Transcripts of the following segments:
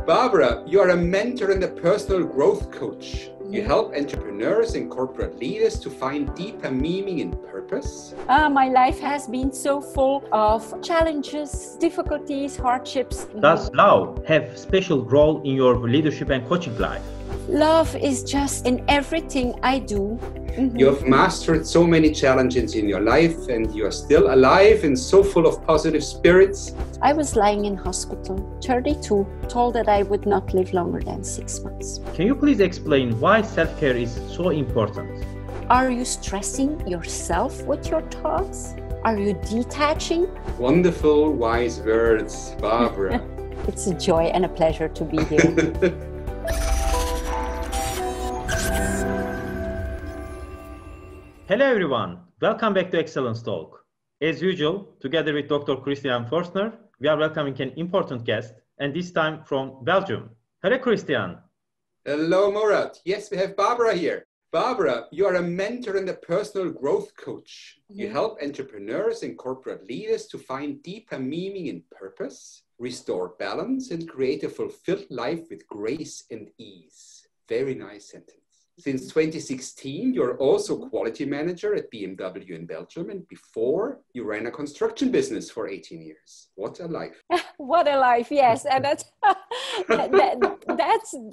Barbara, you are a mentor and a personal growth coach. You help entrepreneurs and corporate leaders to find deeper meaning and purpose. My life has been so full of challenges, difficulties, hardships. Does love have special role in your leadership and coaching life? Love is just in everything I do. You have mastered so many challenges in your life and you are still alive and so full of positive spirits. I was lying in hospital, 32, told that I would not live longer than 6 months. Can you please explain why self-care is so important? Are you stressing yourself with your thoughts? Are you detaching? Wonderful, wise words, Barbara. It's a joy and a pleasure to be here. Hello everyone, welcome back to Excellence Talk. As usual, together with Dr. Christian Forstner, we are welcoming an important guest, and this time from Belgium. Hello Christian. Hello Murat. Yes, we have Barbara here. Barbara, you are a mentor and a personal growth coach. You help entrepreneurs and corporate leaders to find deeper meaning and purpose, restore balance, and create a fulfilled life with grace and ease. Very nice sentence. Since 2016, you're also quality manager at BMW in Belgium, and before you ran a construction business for 18 years. What a life. What a life, yes. And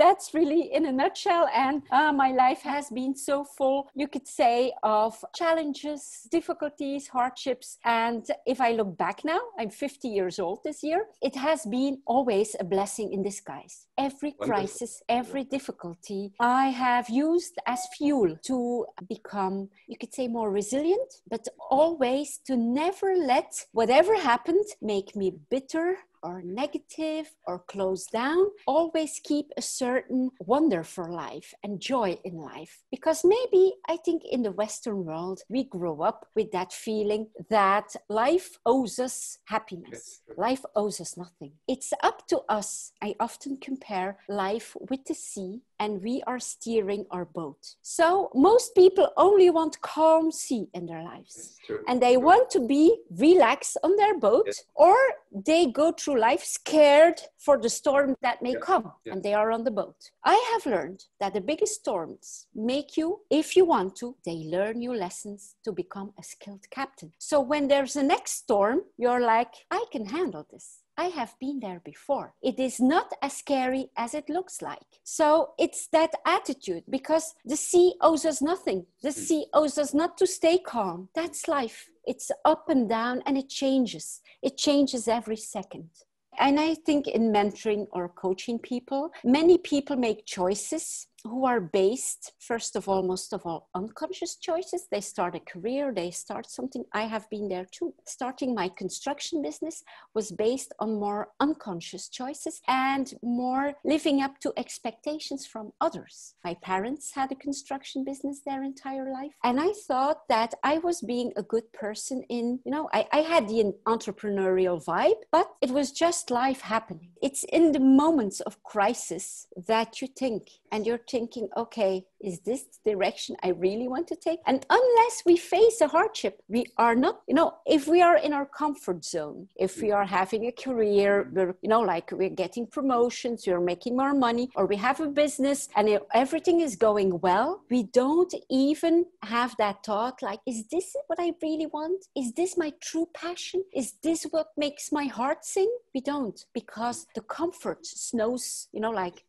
that's really in a nutshell. And my life has been so full, you could say, of challenges, difficulties, hardships. And if I look back now, I'm 50 years old this year, it has been always a blessing in disguise. Every crisis, every difficulty, I have used as fuel to become, you could say, more resilient, but always to never let whatever happened make me bitter or negative or close down. Always keep a certain wonder for life and joy in life. Because maybe I think in the Western world, we grow up with that feeling that life owes us happiness. Life owes us nothing. It's up to us. I often compare life with the sea, and we are steering our boat. So most people only want calm sea in their lives. And they want to be relaxed on their boat, or they go through life scared for the storm that may come, and they are on the boat. I have learned that the biggest storms make you, if you want to, they learn you lessons to become a skilled captain. So when there's a next storm, you're like, I can handle this. I have been there before. It is not as scary as it looks like. So it's that attitude, because the sea owes us nothing. The sea owes us not to stay calm. That's life. It's up and down, and it changes. It changes every second. And I think in mentoring or coaching people, many people make choices who are based, first of all, most of all, unconscious choices. They start a career, they start something. I have been there too. Starting my construction business was based on more unconscious choices and more living up to expectations from others. My parents had a construction business their entire life. And I thought that I was being a good person in, I had the entrepreneurial vibe, but it was just life happening. It's in the moments of crisis that you think, and you're thinking, okay, is this the direction I really want to take? And unless we face a hardship, we are not, if we are in our comfort zone, if we are having a career, like we're getting promotions, we're making more money, or we have a business and everything is going well, we don't even have that thought like, is this what I really want? Is this my true passion? Is this what makes my heart sing? We don't, because the comfort snows,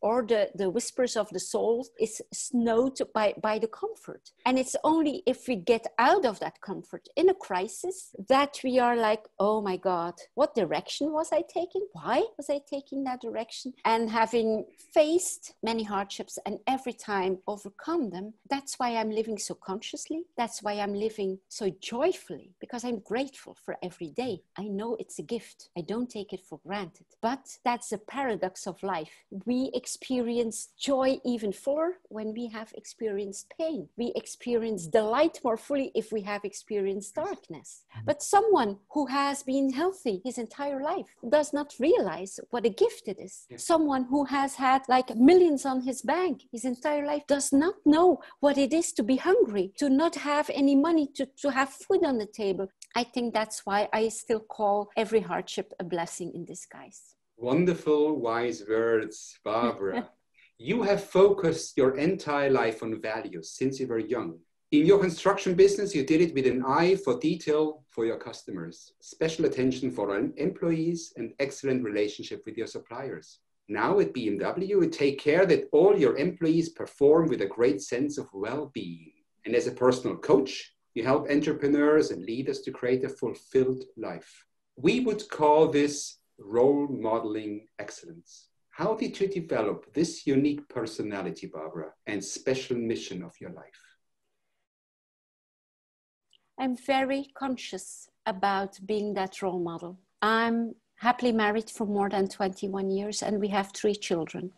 or the whispers of the soul is snowed by the comfort. And it's only if we get out of that comfort in a crisis that we are like, oh my God, what direction was I taking? Why was I taking that direction? And having faced many hardships and every time overcome them, that's why I'm living so consciously. That's why I'm living so joyfully, because I'm grateful for every day. I know it's a gift. I don't take it for granted. But that's a paradox of life. We experience joy even fuller when we have experienced pain. We experience delight more fully if we have experienced darkness. But someone who has been healthy his entire life does not realize what a gift it is. Someone who has had like millions on his bank his entire life does not know what it is to be hungry, to not have any money, to have food on the table. I think that's why I still call every hardship a blessing in disguise. Wonderful, wise words, Barbara. You have focused your entire life on values since you were young. In your construction business, you did it with an eye for detail for your customers, special attention for employees, and excellent relationship with your suppliers. Now at BMW, you take care that all your employees perform with a great sense of well-being. And as a personal coach, you help entrepreneurs and leaders to create a fulfilled life. We would call this role modeling excellence. How did you develop this unique personality, Barbara, and special mission of your life? I'm very conscious about being that role model. I'm happily married for more than 21 years and we have 3 children,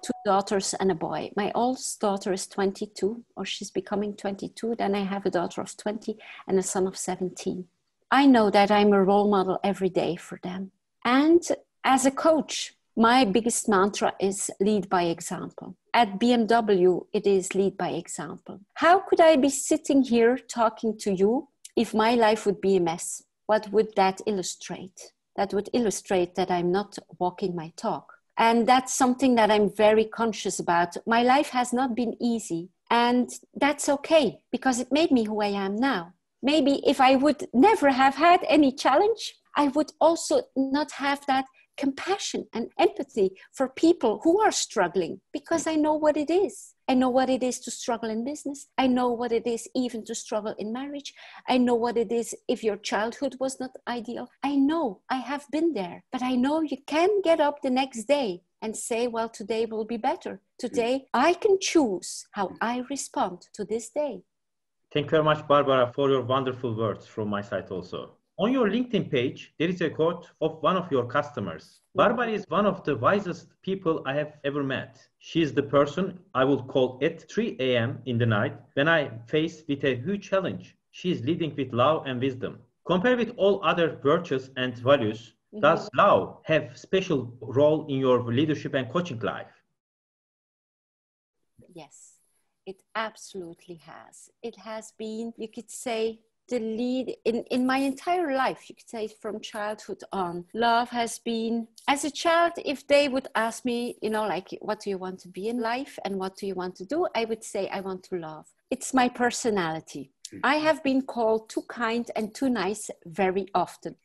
2 daughters and a boy. My oldest daughter is 22, or she's becoming 22. Then I have a daughter of 20 and a son of 17. I know that I'm a role model every day for them. And as a coach, my biggest mantra is lead by example. At BMW, it is lead by example. How could I be sitting here talking to you if my life would be a mess? What would that illustrate? That would illustrate that I'm not walking my talk. And that's something that I'm very conscious about. My life has not been easy, and that's okay because it made me who I am now. Maybe if I would never have had any challenge, I would also not have that compassion and empathy for people who are struggling, because I know what it is. I know what it is to struggle in business. I know what it is even to struggle in marriage. I know what it is if your childhood was not ideal. I know, I have been there, but I know you can get up the next day and say, well, today will be better. Today, I can choose how I respond to this day. Thank you very much, Barbara, for your wonderful words from my side also. On your LinkedIn page, there is a quote of one of your customers. Barbara is one of the wisest people I have ever met. She is the person I would call at 3 a.m. in the night when I face with a huge challenge. She is leading with love and wisdom. Compared with all other virtues and values, does love have special role in your leadership and coaching life? Yes, it absolutely has. It has been, you could say, the lead in my entire life, you could say from childhood on. Love has been, as a child, if they would ask me, like, what do you want to be in life and what do you want to do? I would say, I want to love. It's my personality. I have been called too kind and too nice very often.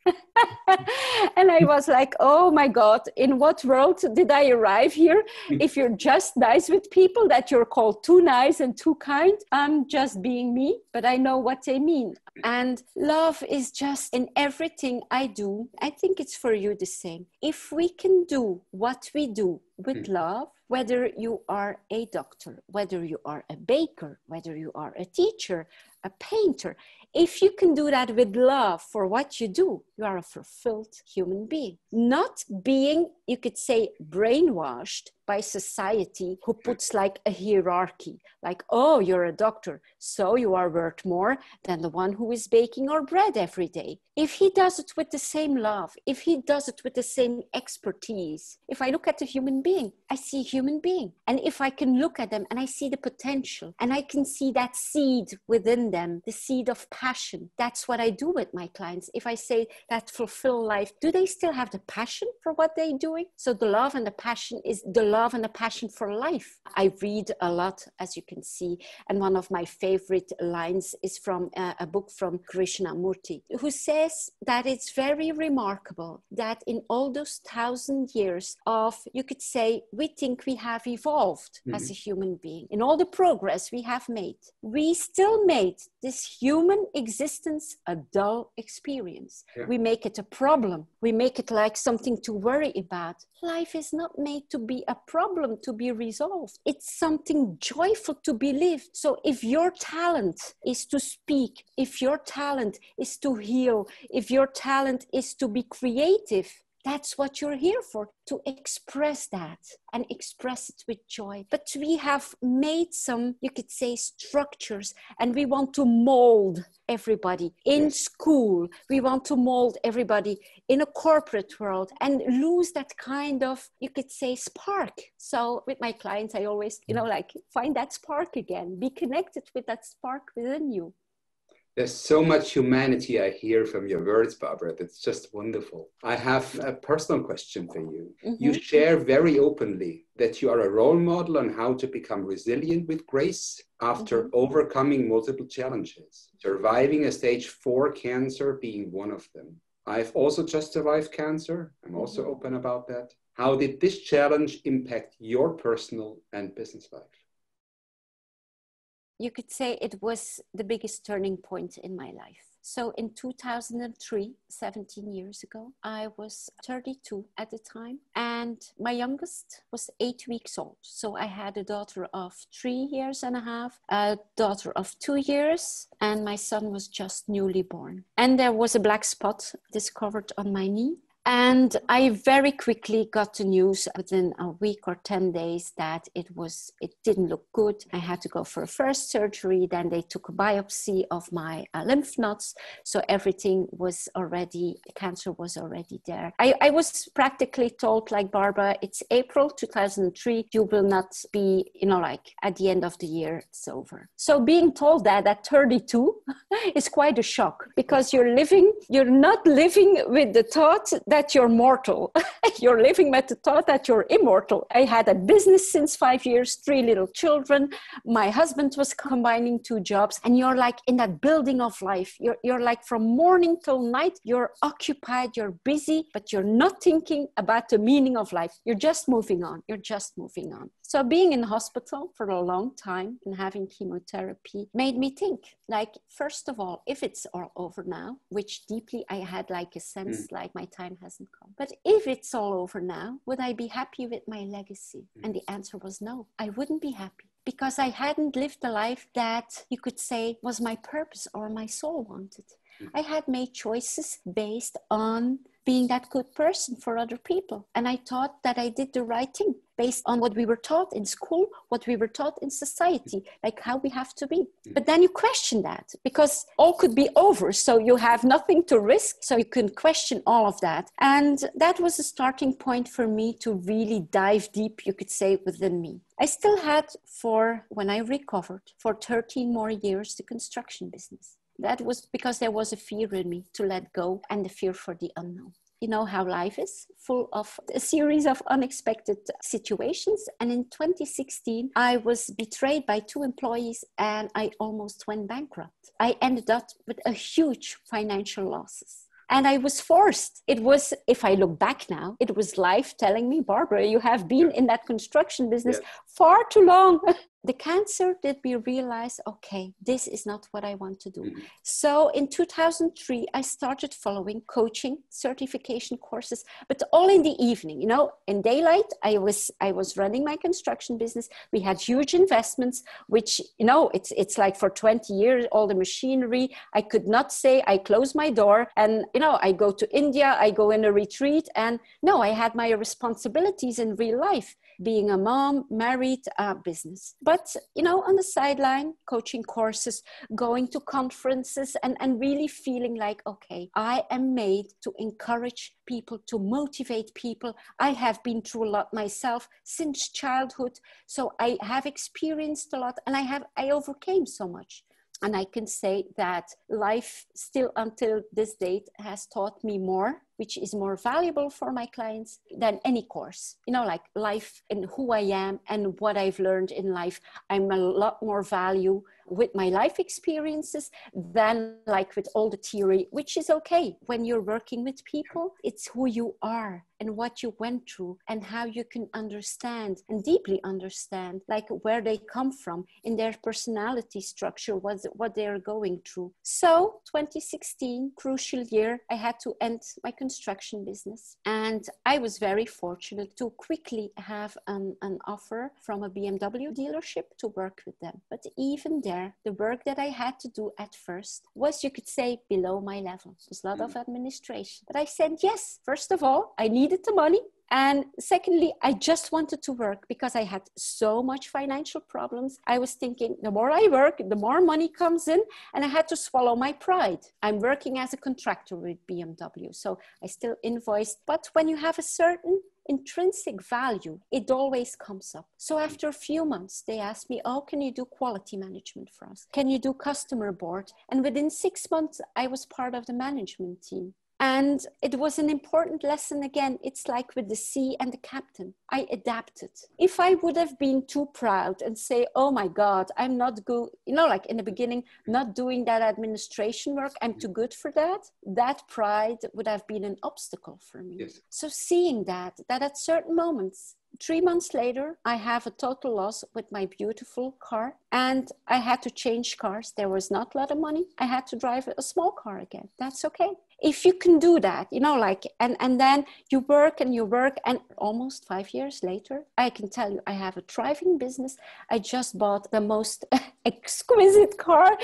And I was like, oh my God, in what world did I arrive here? If you're just nice with people, that you're called too nice and too kind. I'm just being me, but I know what they mean. And love is just in everything I do. I think it's for you the same. If we can do what we do with love, whether you are a doctor, whether you are a baker, whether you are a teacher, a painter, if you can do that with love for what you do, you are a fulfilled human being. Not being, you could say, brainwashed by society who puts like a hierarchy, like, oh, you're a doctor, so you are worth more than the one who is baking our bread every day. If he does it with the same love, if he does it with the same expertise, if I look at a human being, I see a human being. And if I can look at them and I see the potential and I can see that seed within them, the seed of passion, that's what I do with my clients. If I say that fulfill life, do they still have the passion for what they're doing? So the love and the passion is the love and the passion for life. I read a lot, as you can see, and one of my favorite lines is from a book from Krishnamurti, who says that it's very remarkable that in all those 1,000 years of, you could say, we think we have evolved as a human being, in all the progress we have made, we still made this human existence a dull experience. We make it a problem. We make it like something to worry about. Life is not made to be a problem to be resolved. It's something joyful to be lived. So if your talent is to speak, if your talent is to heal, if your talent is to be creative, that's what you're here for, to express that and express it with joy. But we have made some, you could say, structures, and we want to mold everybody in school. We want to mold everybody in a corporate world and lose that kind of, you could say, spark. So with my clients, I always, like, find that spark again. Be connected with that spark within you. There's so much humanity I hear from your words, Barbara. That's just wonderful. I have a personal question for you. Mm-hmm. You share very openly that you are a role model on how to become resilient with grace after overcoming multiple challenges, surviving a stage 4 cancer being one of them. I've also just survived cancer. I'm also open about that. How did this challenge impact your personal and business life? You could say it was the biggest turning point in my life. So in 2003, 17 years ago, I was 32 at the time, and my youngest was 8 weeks old. So I had a daughter of 3 years and a half, a daughter of 2 years, and my son was just newly born. And there was a black spot discovered on my knee. And I very quickly got the news within a week or 10 days that it didn't look good. I had to go for a first surgery. Then they took a biopsy of my lymph nodes. So everything was already, cancer was already there. I was practically told, like, Barbara, it's April 2003. You will not be, like at the end of the year, it's over. So being told that at 32 is quite a shock, because you're not living with the thought that you're mortal. You're living with the thought that you're immortal. I had a business since 5 years, 3 little children. My husband was combining 2 jobs, and you're like in that building of life. You're like from morning till night, you're occupied, you're busy, but you're not thinking about the meaning of life. You're just moving on. So being in hospital for a long time and having chemotherapy made me think, like, first of all, if it's all over now, which deeply I had like a sense like my time hasn't come. But if it's all over now, would I be happy with my legacy? And the answer was no, I wouldn't be happy, because I hadn't lived the life that you could say was my purpose or my soul wanted. I had made choices based on being that good person for other people. And I thought that I did the right thing based on what we were taught in school, what we were taught in society, like how we have to be. But then you question that, because all could be over. So you have nothing to risk. So you can question all of that. And that was a starting point for me to really dive deep, you could say, within me. I still had, when I recovered, for 13 more years, the construction business. That was because there was a fear in me to let go, and the fear for the unknown. You know how life is, full of a series of unexpected situations. And in 2016, I was betrayed by 2 employees, and I almost went bankrupt. I ended up with a huge financial losses. And I was forced. It was, if I look back now, it was life telling me, Barbara, you have been in that construction business far too long. The cancer did me realize, okay, this is not what I want to do. So in 2003, I started following coaching certification courses, but all in the evening. In daylight, I was running my construction business. We had huge investments, which, it's like for 20 years, all the machinery. I could not say I close my door and, I go to India, I go in a retreat. And no, I had my responsibilities in real life, being a mom, married, business. But, on the sideline, coaching courses, going to conferences, and really feeling like, okay, I am made to encourage people, to motivate people. I have been through a lot myself since childhood. So I have experienced a lot, and I overcame so much. And I can say that life still until this date has taught me more, which is more valuable for my clients than any course. Like life and who I am and what I've learned in life. I'm a lot more value with my life experiences than like with all the theory, which is okay. When you're working with people, it's who you are and what you went through and how you can understand and deeply understand like where they come from in their personality structure, what they're going through. So 2016, crucial year, I had to end my construction business. And I was very fortunate to quickly have an offer from a BMW dealership to work with them. But even there, the work that I had to do at first was, you could say, below my level. It was a lot of administration. But I said, yes, first of all, I needed the money. And secondly, I just wanted to work because I had so much financial problems. I was thinking, the more I work, the more money comes in, and I had to swallow my pride. I'm working as a contractor with BMW, so I still invoiced. But when you have a certain intrinsic value, it always comes up. So after a few months, they asked me, oh, can you do quality management for us? Can you do customer board? And within 6 months, I was part of the management team. And it was an important lesson again. It's like with the sea and the captain. I adapted. If I would have been too proud and say, oh my God, I'm not good, like in the beginning, not doing that administration work, I'm too good for that, that pride would have been an obstacle for me. Yes. So seeing that at certain moments, 3 months later, I have a total loss with my beautiful car and I had to change cars. There was not a lot of money. I had to drive a small car again. That's okay. If you can do that, and then you work and almost 5 years later, I can tell you I have a thriving business. I just bought the most exquisite car,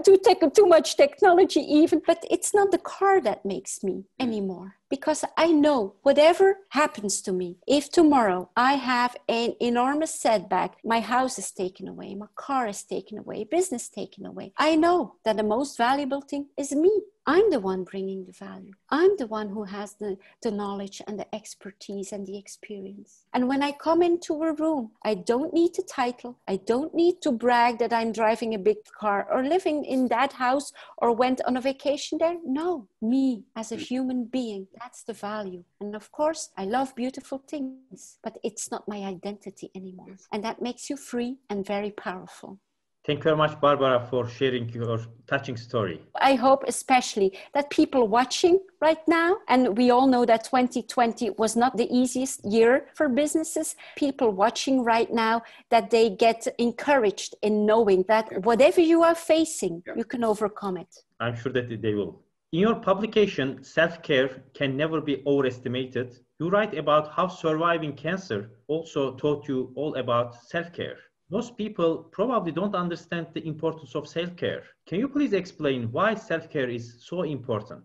too much technology even, but it's not the car that makes me anymore. Because I know whatever happens to me, if tomorrow I have an enormous setback, my house is taken away, my car is taken away, business taken away, I know that the most valuable thing is me. I'm the one bringing the value. I'm the one who has the knowledge and the expertise and the experience. And when I come into a room, I don't need a title. I don't need to brag that I'm driving a big car or living in that house or went on a vacation there. No, me as a human being, that's the value. And of course, I love beautiful things, but it's not my identity anymore. And that makes you free and very powerful. Thank you very much, Barbara, for sharing your touching story. I hope especially that people watching right now, and we all know that 2020 was not the easiest year for businesses, people watching right now, that they get encouraged in knowing that whatever you are facing, you can overcome it. I'm sure that they will. In your publication, Self-Care Can Never Be Overestimated, you write about how surviving cancer also taught you all about self-care. Most people probably don't understand the importance of self-care. Can you please explain why self-care is so important?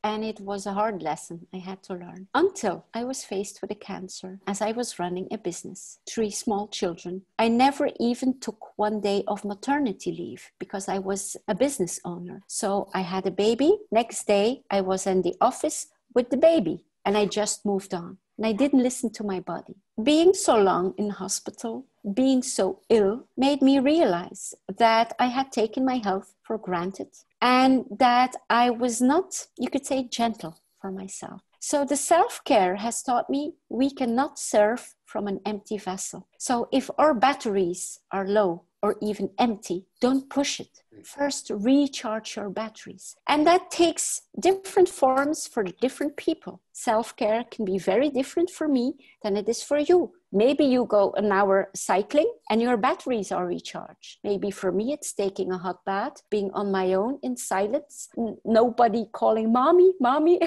And it was a hard lesson I had to learn until I was faced with a cancer as I was running a business, 3 small children. I never even took 1 day of maternity leave because I was a business owner. So I had a baby. Next day, I was in the office with the baby and I just moved on. And I didn't listen to my body. Being so long in hospital, being so ill, made me realize that I had taken my health for granted and that I was not, you could say, gentle for myself. So the self-care has taught me we cannot serve from an empty vessel. So if our batteries are low or even empty, don't push it. First, recharge your batteries. And that takes different forms for different people. Self-care can be very different for me than it is for you. Maybe you go an hour cycling and your batteries are recharged. Maybe for me, it's taking a hot bath, being on my own in silence, nobody calling mommy, mommy.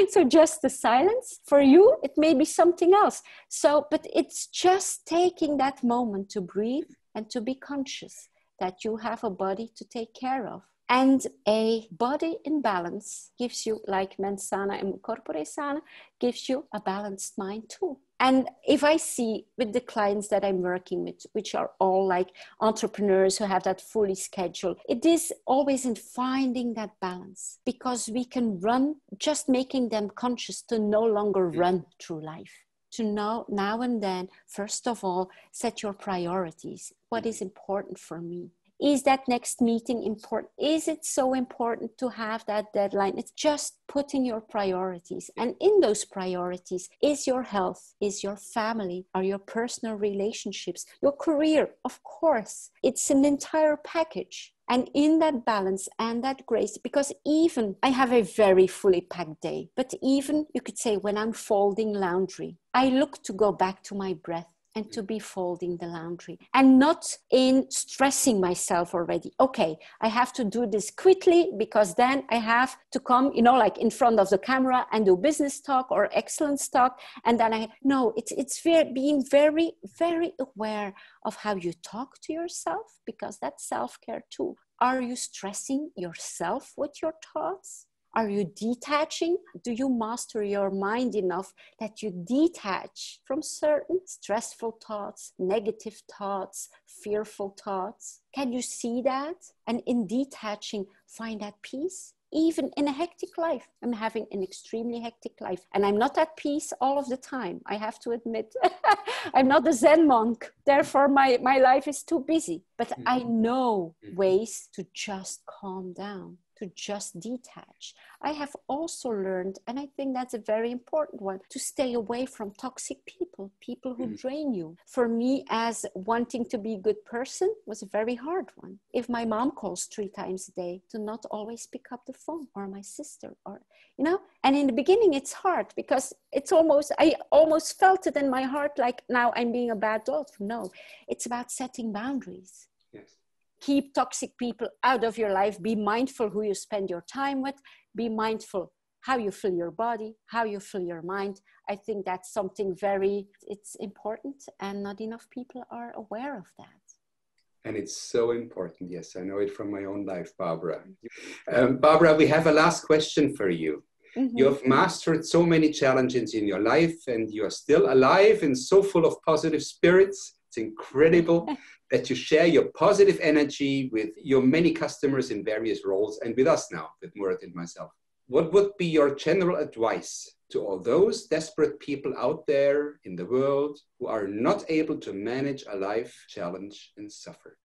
So just the silence. For you, it may be something else. So, but it's just taking that moment to breathe and to be conscious that you have a body to take care of. And a body in balance gives you, like mens sana and corpore sana, gives you a balanced mind too. And if I see with the clients that I'm working with, which are all like entrepreneurs who have that fully scheduled, it is always in finding that balance, because we can run, just making them conscious to no longer run through life. To know now and then, first of all, set your priorities. What is important for me? Is that next meeting important? Is it so important to have that deadline? It's just putting your priorities. And in those priorities is your health, is your family, are your personal relationships, your career, of course. It's an entire package. And in that balance and that grace, because even I have a very fully packed day, but even you could say when I'm folding laundry, I look to go back to my breath and to be folding the laundry and not in stressing myself already. Okay, I have to do this quickly because then I have to come, like in front of the camera and do business talk or excellence talk. And then it's being very, very aware of how you talk to yourself, because that's self-care too. Are you stressing yourself with your thoughts? Are you detaching? Do you master your mind enough that you detach from certain stressful thoughts, negative thoughts, fearful thoughts? Can you see that? And in detaching, find that peace? even in a hectic life. I'm having an extremely hectic life, and I'm not at peace all of the time. I have to admit, I'm not a Zen monk. Therefore, my life is too busy. But I know ways to just calm down, to just detach. I have also learned, and I think that's a very important one, to stay away from toxic people, people who drain you. For me, as wanting to be a good person, was a very hard one. If my mom calls 3 times a day, to not always pick up the phone, or my sister, or, you know, and in the beginning it's hard because I almost felt it in my heart, like now I'm being a bad daughter. No, it's about setting boundaries. Yes. Keep toxic people out of your life. Be mindful who you spend your time with. Be mindful how you fill your body, how you fill your mind. I think that's something it's important, and not enough people are aware of that. And it's so important. Yes, I know it from my own life, Barbara. Barbara, we have a last question for you. You have mastered so many challenges in your life, and you are still alive and so full of positive spirits. It's incredible that you share your positive energy with your many customers in various roles, and with us now, with Murat and myself. What would be your general advice to all those desperate people out there in the world who are not able to manage a life challenge and suffer?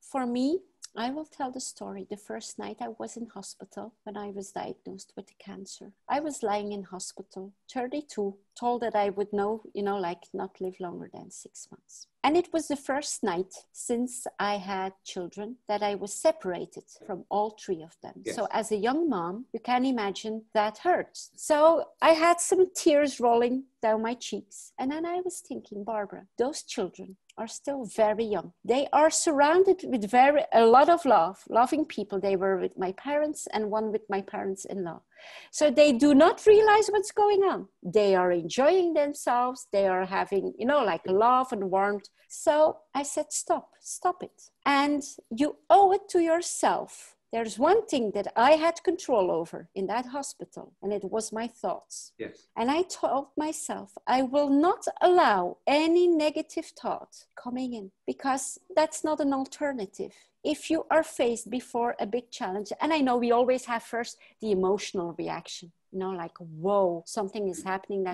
For me, I will tell the story. The first night I was in hospital when I was diagnosed with cancer. I was lying in hospital, 32, told that I would not live longer than 6 months. And it was the first night since I had children that I was separated from all 3 of them. Yes. So as a young mom, you can imagine that hurts. So I had some tears rolling down my cheeks. And then I was thinking, Barbara, those children are still very young. They are surrounded with a lot of loving people. They were with my parents and one with my parents-in-law. So they do not realize what's going on. They are enjoying themselves. They are having, love and warmth. So I said, stop it. And you owe it to yourself. There's one thing that I had control over in that hospital, and it was my thoughts. Yes. And I told myself, I will not allow any negative thought coming in, because that's not an alternative. If you are faced before a big challenge, and I know we always have first the emotional reaction, whoa, something is happening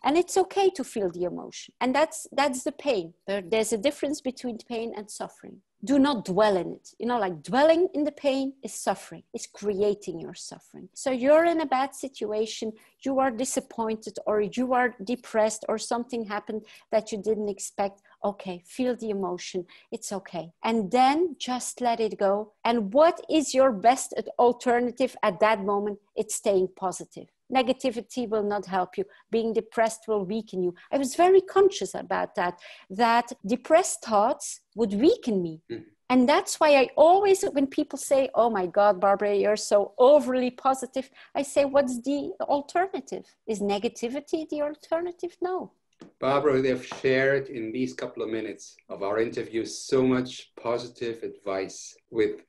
and it's okay to feel the emotion. And that's the pain. There's a difference between pain and suffering. Do not dwell in it. Dwelling in the pain is suffering. It's creating your suffering. So you're in a bad situation, you are disappointed, or you are depressed, or something happened that you didn't expect. Okay, feel the emotion. It's okay. And then just let it go. And what is your best alternative at that moment? It's staying positive. Negativity will not help you. Being depressed will weaken you. I was very conscious about that depressed thoughts would weaken me. And that's why I always, when people say, oh my God, Barbara, you're so overly positive, I say, what's the alternative? Is negativity the alternative? No. Barbara, they have shared in these couple of minutes of our interview so much positive advice with,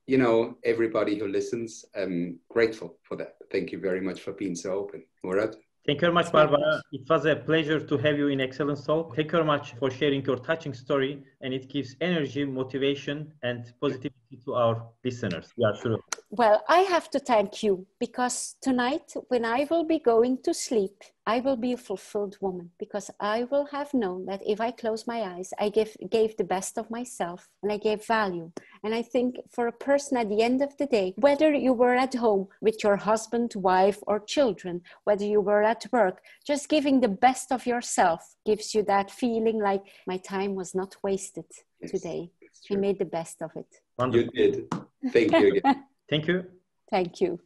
everybody who listens. I'm grateful for that. Thank you very much for being so open. Murat? Thank you very much, Barbara. It was a pleasure to have you in Excellence Talk. Thank you very much for sharing your touching story, and it gives energy, motivation, and positivity to our listeners. Yeah, sure. Well, I have to thank you, because tonight, when I will be going to sleep, I will be a fulfilled woman, because I will have known that if I close my eyes, I gave the best of myself, and I gave value. And I think for a person at the end of the day, whether you were at home with your husband, wife, or children, whether you were at work, just giving the best of yourself gives you that feeling like my time was not wasted today. I made the best of it. Wonderful. You did. Thank you again. Thank you. Thank you.